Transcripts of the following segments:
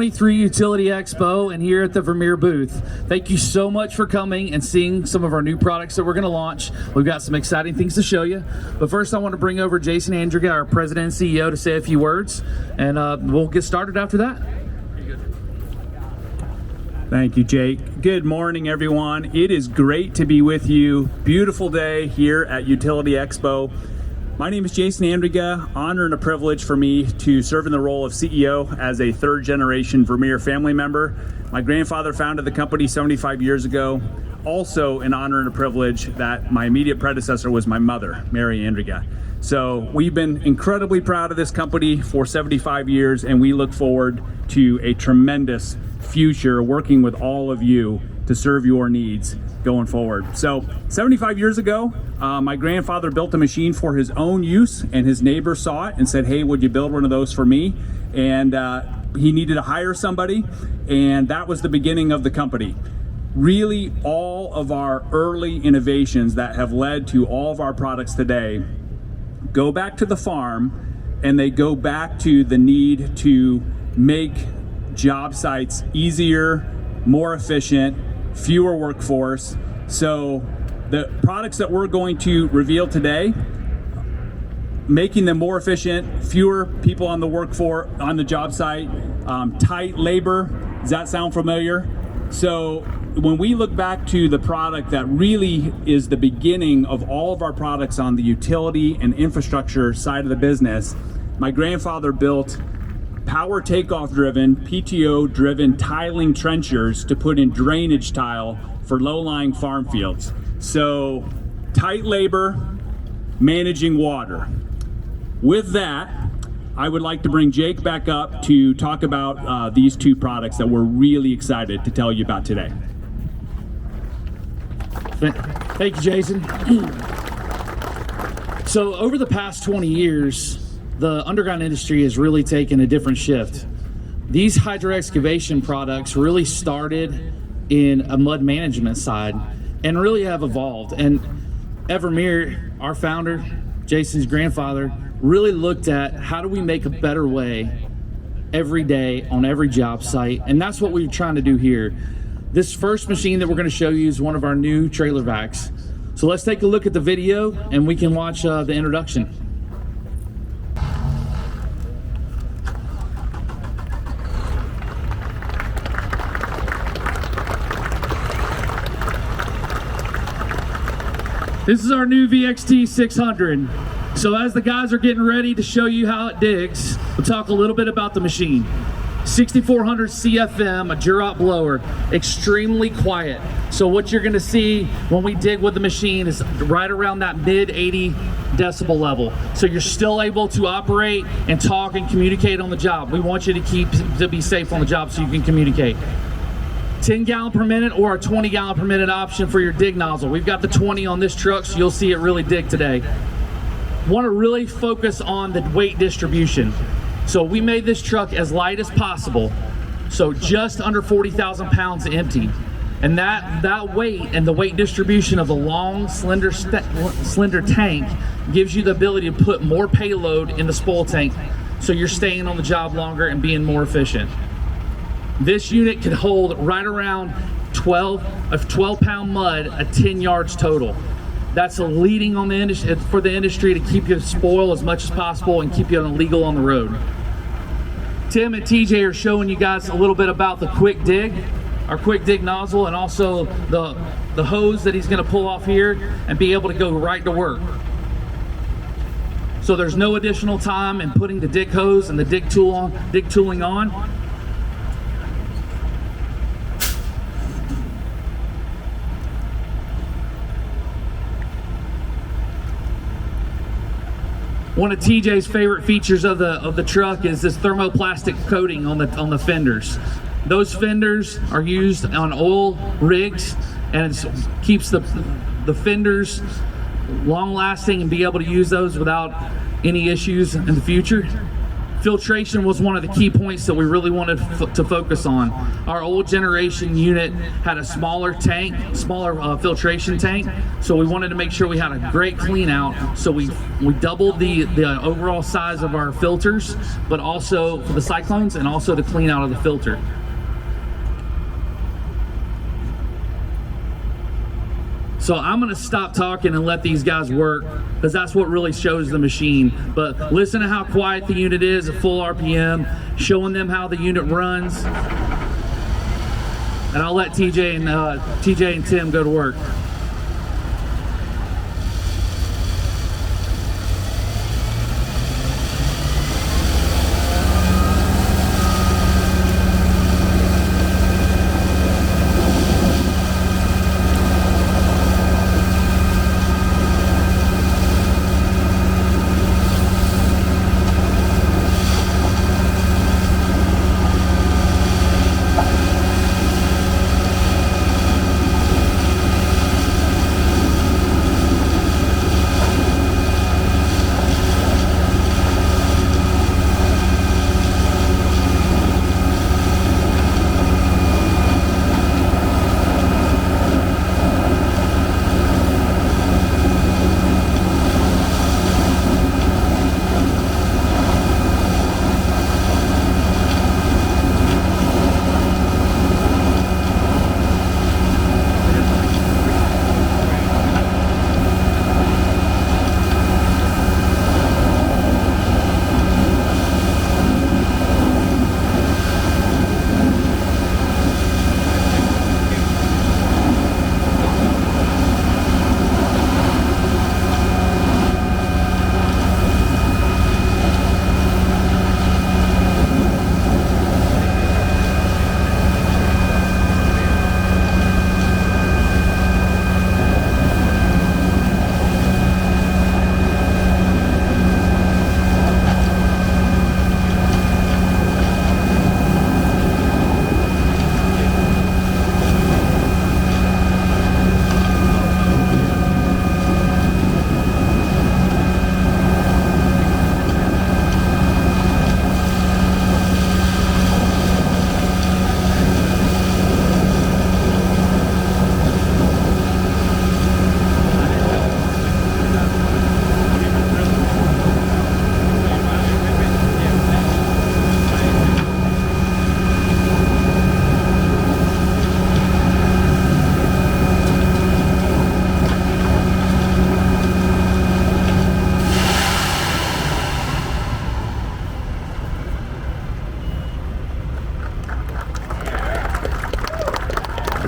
2023 Utility Expo and here at the Vermeer booth. Thank you so much for coming and seeing some of our new products that we're going to launch. We've got some exciting things to show you. But first I want to bring over Jason Andriga, our President and CEO, to say a few words, and we'll get started after that. Thank you, Jake. Good morning, everyone. It is great to be with you. Beautiful day here at Utility Expo. My name is Jason Andriga. Honor and a privilege for me to serve in the role of CEO as a third-generation Vermeer family member. My grandfather founded the company 75 years ago. Also an honor and a privilege that my immediate predecessor was my mother, Mary Andriga. So we've been incredibly proud of this company for 75 years, and we look forward to a tremendous future working with all of you to serve your needs going forward. So 75 years ago, my grandfather built a machine for his own use, and his neighbor saw it and said, hey, would you build one of those for me? And he needed to hire somebody, and that was the beginning of the company. Really, all of our early innovations that have led to all of our products today go back to the farm, and they go back to the need to make job sites easier, more efficient, fewer workforce. So the products that we're going to reveal today, making them more efficient, fewer people on the workforce, on the job site, tight labor. Does that sound familiar? So when we look back to the product that really is the beginning of all of our products on the utility and infrastructure side of the business, my grandfather built power takeoff driven, PTO driven tiling trenchers to put in drainage tile for low-lying farm fields. So tight labor, managing water. With that, I would like to bring Jake back up to talk about these two products that we're really excited to tell you about today. Thank you, Jason. So over the past 20 years, the underground industry has really taken a different shift. These hydro excavation products really started in a mud management side and really have evolved. And Vermeer, our founder, Jason's grandfather, really looked at how do we make a better way every day on every job site, and that's what we're trying to do here. This first machine that we're going to show you is one of our new trailer vacs. So let's take a look at the video and we can watch the introduction. This is our new VXT600. So as the guys are getting ready to show you how it digs, we'll talk a little bit about the machine. 6400 CFM, a Durot blower, extremely quiet. So what you're gonna see when we dig with the machine is right around that mid 80 decibel level. So you're still able to operate and talk and communicate on the job. We want you to be safe on the job so you can communicate. 10 gallon per minute or a 20 gallon per minute option for your dig nozzle. We've got the 20 on this truck, so you'll see it really dig today. Want to really focus on the weight distribution. So we made this truck as light as possible, so just under 40,000 pounds empty. And that weight and the weight distribution of the long, slender tank gives you the ability to put more payload in the spoil tank, so you're staying on the job longer and being more efficient. This unit can hold right around 12 pound mud at 10 yards total. That's a leading on the industry, for the industry to keep you spoil as much as possible and keep you illegal on the road. Tim and TJ are showing you guys a little bit about the quick dig, our quick dig nozzle, and also the hose that he's going to pull off here and be able to go right to work. So there's no additional time in putting the dig hose and the dig tooling on. One of TJ's favorite features of the truck is this thermoplastic coating on the fenders. Those fenders are used on oil rigs, and it keeps the fenders long lasting and be able to use those without any issues in the future. filtration was one of the key points that we really wanted to focus on. Our old generation unit had a smaller tank, smaller filtration tank, so we wanted to make sure we had a great clean out. So we doubled the overall size of our filters, but also for the cyclones and also the clean out of the filter. So I'm gonna stop talking and let these guys work, because that's what really shows the machine. But listen to how quiet the unit is at full RPM, showing them how the unit runs. And I'll let TJ and Tim go to work.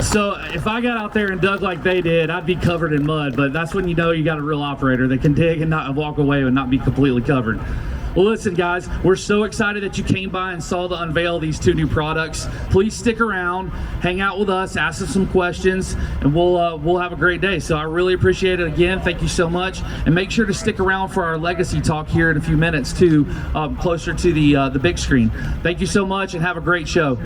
So if I got out there and dug like they did, I'd be covered in mud, but that's when you know you got a real operator that can dig and not walk away and not be completely covered. Well, listen, guys, we're so excited that you came by and saw the unveil of these two new products. Please stick around, hang out with us, ask us some questions, and we'll have a great day. So I really appreciate it. Again, thank you so much, and make sure to stick around for our legacy talk here in a few minutes too, closer to the big screen. Thank you so much, and have a great show.